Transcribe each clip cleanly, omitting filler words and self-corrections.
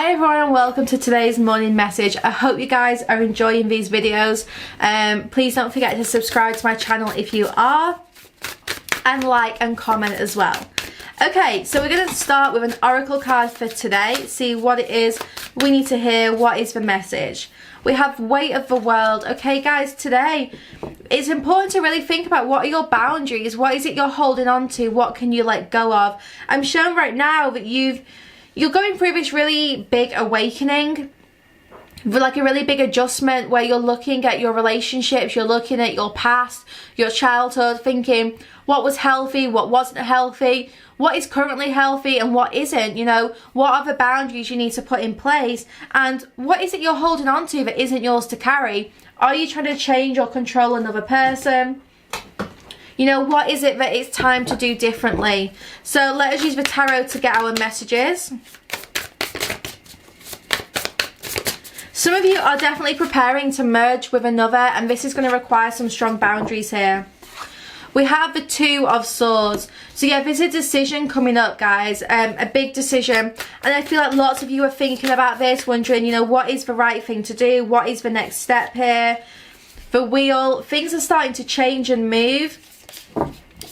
Hi everyone and welcome to today's morning message. I hope you guys are enjoying these videos. Please don't forget to subscribe to my channel if you are, and like and comment as well. Okay, so we're going to start with an oracle card for today, see what it is we need to hear, what is the message. We have weight of the world. Okay guys, today it's important to really think about what are your boundaries, what is it you're holding on to, what can you let go of. I'm showing right now that you're going through this really big awakening, like a really big adjustment where you're looking at your relationships, you're looking at your past, your childhood, thinking what was healthy, what wasn't healthy, what is currently healthy and what isn't, you know, what are the boundaries you need to put in place, and what is it you're holding on to that isn't yours to carry. Are you trying to change or control another person? You know, what is it that it's time to do differently? So let us use the tarot to get our messages. Some of you are definitely preparing to merge with another, and this is going to require some strong boundaries here. We have the Two of Swords. So yeah, there's a decision coming up, guys, a big decision. And I feel like lots of you are thinking about this, wondering, you know, what is the right thing to do? What is the next step here? The wheel, things are starting to change and move.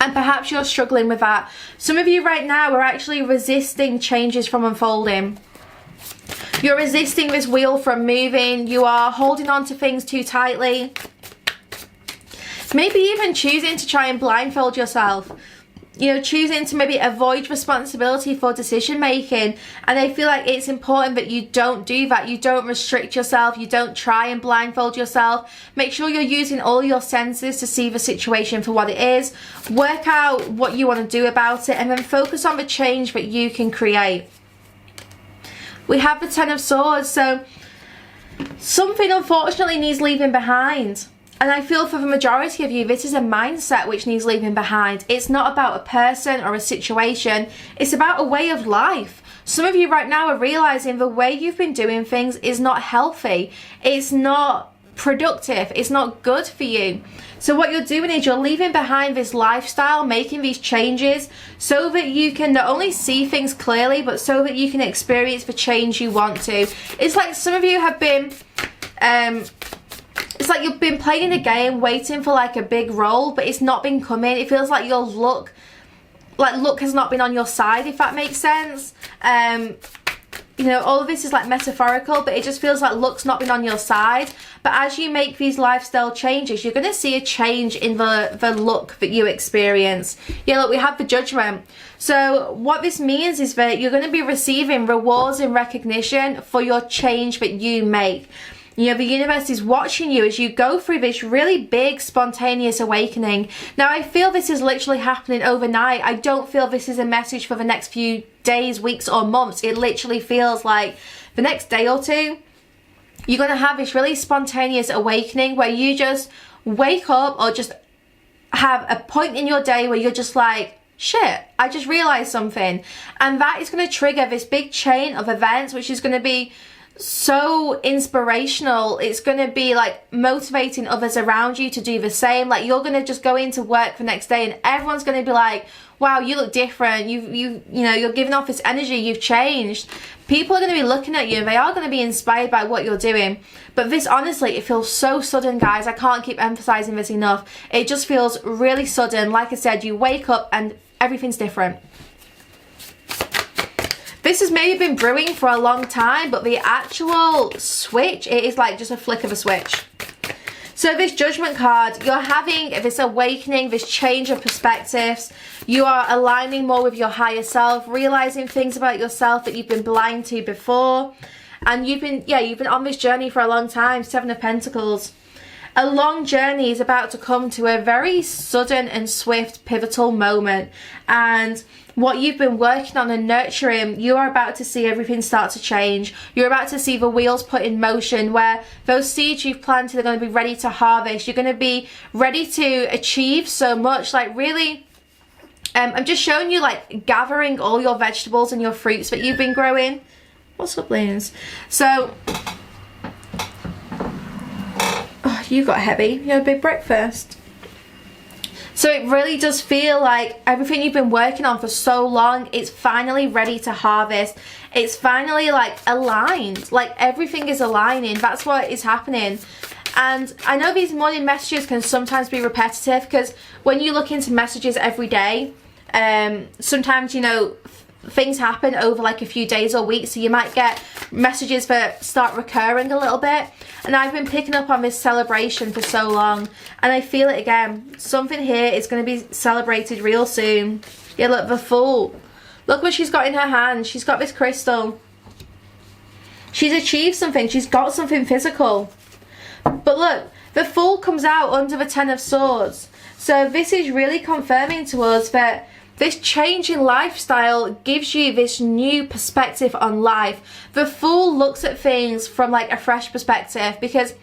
And perhaps you're struggling with that. Some of you right now are actually resisting changes from unfolding. You're resisting this wheel from moving. You are holding on to things too tightly. Maybe even choosing to try and blindfold yourself. You know, choosing to maybe avoid responsibility for decision making. And I feel like it's important that you don't do that. You don't restrict yourself. You don't try and blindfold yourself. Make sure you're using all your senses to see the situation for what it is. Work out what you want to do about it, and then focus on the change that you can create. We have the Ten of Swords. So something unfortunately needs leaving behind. And I feel for the majority of you, this is a mindset which needs leaving behind. It's not about a person or a situation. It's about a way of life. Some of you right now are realizing the way you've been doing things is not healthy. It's not productive. It's not good for you. So what you're doing is you're leaving behind this lifestyle, making these changes so that you can not only see things clearly, but so that you can experience the change you want to. It's like some of you have been... it's like you've been playing a game, waiting for like a big role, but it's not been coming. It feels like your luck has not been on your side, if that makes sense. You know, all of this is like metaphorical, but it just feels like luck's not been on your side. But as you make these lifestyle changes, you're going to see a change in the look that you experience. Yeah, look, we have the Judgment. So what this means is that you're going to be receiving rewards and recognition for your change that you make. You know, the universe is watching you as you go through this really big, spontaneous awakening. Now, I feel this is literally happening overnight. I don't feel this is a message for the next few days, weeks, or months. It literally feels like the next day or two, you're going to have this really spontaneous awakening where you just wake up or just have a point in your day where you're just like, shit, I just realized something. And that is going to trigger this big chain of events, which is going to be so inspirational. It's going to be like motivating others around you to do the same. Like you're going to just go into work the next day and everyone's going to be like, wow, you look different, you know, you're giving off this energy, you've changed. People are going to be looking at you and they are going to be inspired by what you're doing. But this, honestly, it feels so sudden, guys. I can't keep emphasizing this enough. It just feels really sudden. Like I said, you wake up and everything's different. This has maybe been brewing for a long time, but the actual switch, it is like just a flick of a switch. So this Judgment card, you're having this awakening, this change of perspectives. You are aligning more with your higher self, realizing things about yourself that you've been blind to before. And you've been on this journey for a long time. Seven of Pentacles. A long journey is about to come to a very sudden and swift pivotal moment. And what you've been working on and nurturing, you are about to see everything start to change. You're about to see the wheels put in motion where those seeds you've planted are going to be ready to harvest. You're going to be ready to achieve so much. Like really, I'm just showing you like gathering all your vegetables and your fruits that you've been growing. What's up, Lens? So... you got heavy. You had a big breakfast. So it really does feel like everything you've been working on for so long, it's finally ready to harvest. It's finally like aligned, like everything is aligning. That's what is happening. And I know these morning messages can sometimes be repetitive, because when you look into messages every day, sometimes, you know, things happen over like a few days or weeks, so you might get messages that start recurring a little bit. And I've been picking up on this celebration for so long, and I feel it again. Something here is going to be celebrated real soon. Yeah, look, the Fool. Look what she's got in her hand. She's got this crystal. She's achieved something. She's got something physical. But look, the Fool comes out under the Ten of Swords. So this is really confirming to us that this change in lifestyle gives you this new perspective on life. The Fool looks at things from like a fresh perspective, because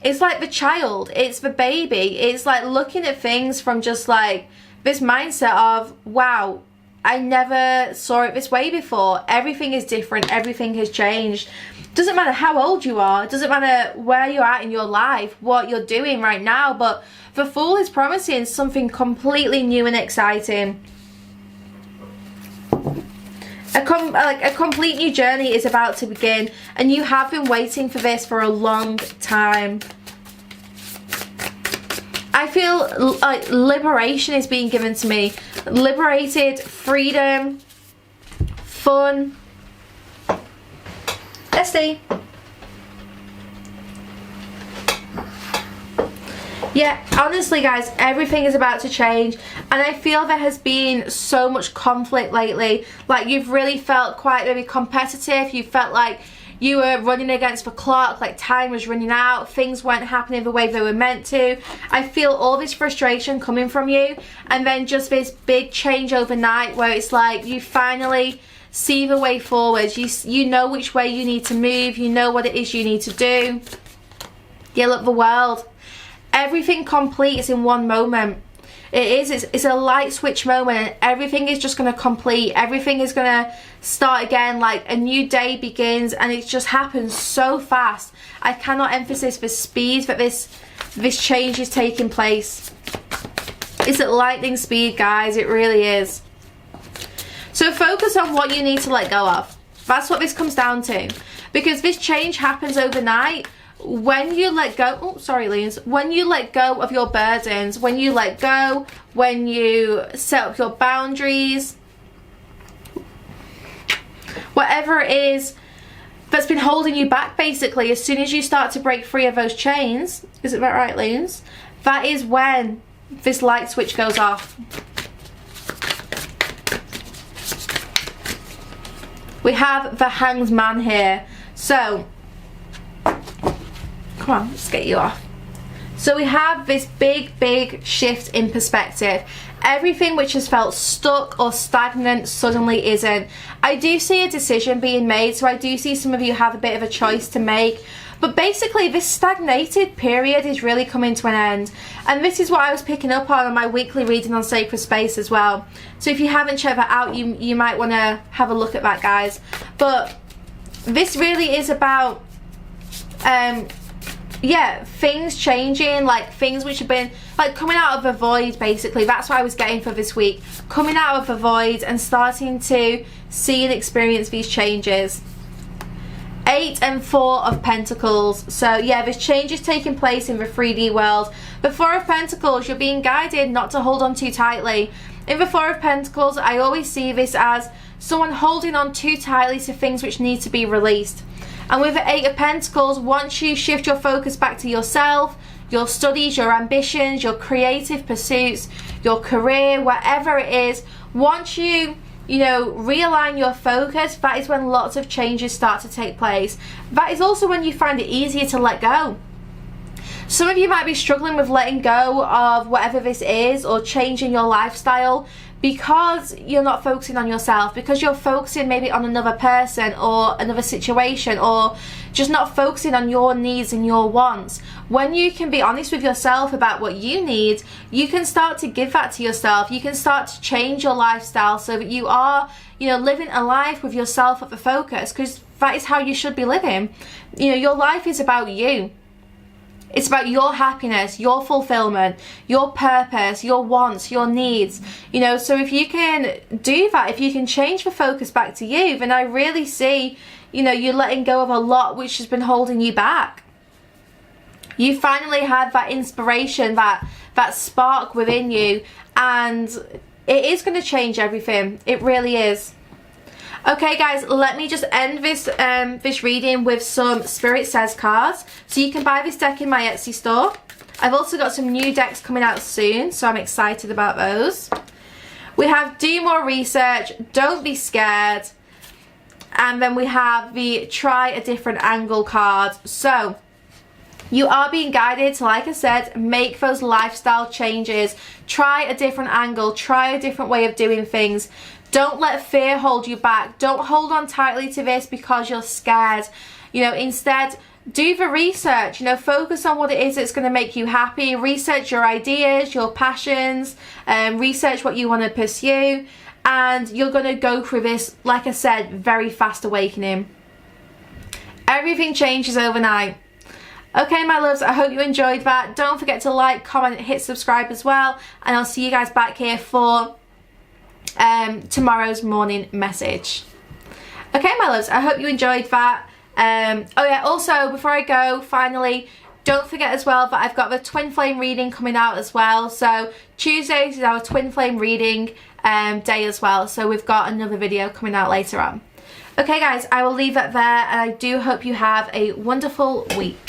it's like the child, it's the baby. It's like looking at things from just like this mindset of, wow, I never saw it this way before. Everything is different. Everything has changed. Doesn't matter how old you are. Doesn't matter where you're at in your life, what you're doing right now. But the Fool is promising something completely new and exciting. A complete new journey is about to begin, and you have been waiting for this for a long time. I feel like liberation is being given to me. Liberated, freedom, fun. Let's see. Yeah, honestly guys, everything is about to change, and I feel there has been so much conflict lately. Like, you've really felt quite maybe competitive. You felt like you were running against the clock, like time was running out, things weren't happening the way they were meant to. I feel all this frustration coming from you, and then just this big change overnight where it's like you finally see the way forward. You know which way you need to move. You know what it is you need to do. Yeah, look, the World. Everything completes in one moment. It's a light switch moment, and everything is just going to complete. Everything is going to start again, like a new day begins, and it just happens so fast. I cannot emphasize the speed that this change is taking place. It's at lightning speed, guys. It really is. So focus on what you need to let go of. That's what this comes down to, because this change happens overnight. When you let go, oh sorry Leons, when you let go of your burdens, when you let go, when you set up your boundaries, whatever it is that's been holding you back, basically, as soon as you start to break free of those chains, is it that right, Leons? That is when this light switch goes off. We have the Hanged Man here. So come on, let's get you off. So we have this big shift in perspective. Everything which has felt stuck or stagnant suddenly isn't. I do see a decision being made, so I do see some of you have a bit of a choice to make. But basically, this stagnated period is really coming to an end. And this is what I was picking up on my weekly reading on Sacred Space as well. So if you haven't checked that out, you might want to have a look at that, guys. But this really is about yeah, things changing, like things which have been like coming out of the void, basically. That's what I was getting for this week. Coming out of the void and starting to see and experience these changes. 8 and 4 of Pentacles. So yeah, this change is taking place in the 3D world. The 4 of Pentacles, you're being guided not to hold on too tightly. In the 4 of Pentacles, I always see this as someone holding on too tightly to things which need to be released. And with the 8 of Pentacles, once you shift your focus back to yourself, your studies, your ambitions, your creative pursuits, your career, whatever it is, once you realign your focus, that is when lots of changes start to take place. That is also when you find it easier to let go. Some of you might be struggling with letting go of whatever this is, or changing your lifestyle, because you're not focusing on yourself, because you're focusing maybe on another person or another situation, or just not focusing on your needs and your wants. When you can be honest with yourself about what you need, you can start to give that to yourself. You can start to change your lifestyle so that you are, living a life with yourself at the focus, because that is how you should be living. Your life is about you. It's about your happiness, your fulfillment, your purpose, your wants, your needs. You know, so if you can do that, if you can change the focus back to you, then I really see, you know, you're letting go of a lot which has been holding you back. You finally had that inspiration, that spark within you, and it is going to change everything. It really is. Okay guys, let me just end this reading with some Spirit Says cards. So you can buy this deck in my Etsy store. I've also got some new decks coming out soon, so I'm excited about those. We have do more research, don't be scared. And then we have the try a different angle card. So you are being guided to, like I said, make those lifestyle changes. Try a different angle, try a different way of doing things. Don't let fear hold you back. Don't hold on tightly to this because you're scared. You know, instead, do the research. You know, focus on what it is that's going to make you happy. Research your ideas, your passions, research what you want to pursue. And you're going to go through this, like I said, very fast awakening. Everything changes overnight. Okay, my loves, I hope you enjoyed that. Don't forget to like, comment, hit subscribe as well. And I'll see you guys back here for tomorrow's morning message. Okay, my loves, I hope you enjoyed that. Oh yeah, also before I go, finally, don't forget as well that I've got the twin flame reading coming out as well. So Tuesdays is our twin flame reading day as well, so we've got another video coming out later on. Okay guys, I will leave that there, and I do hope you have a wonderful week.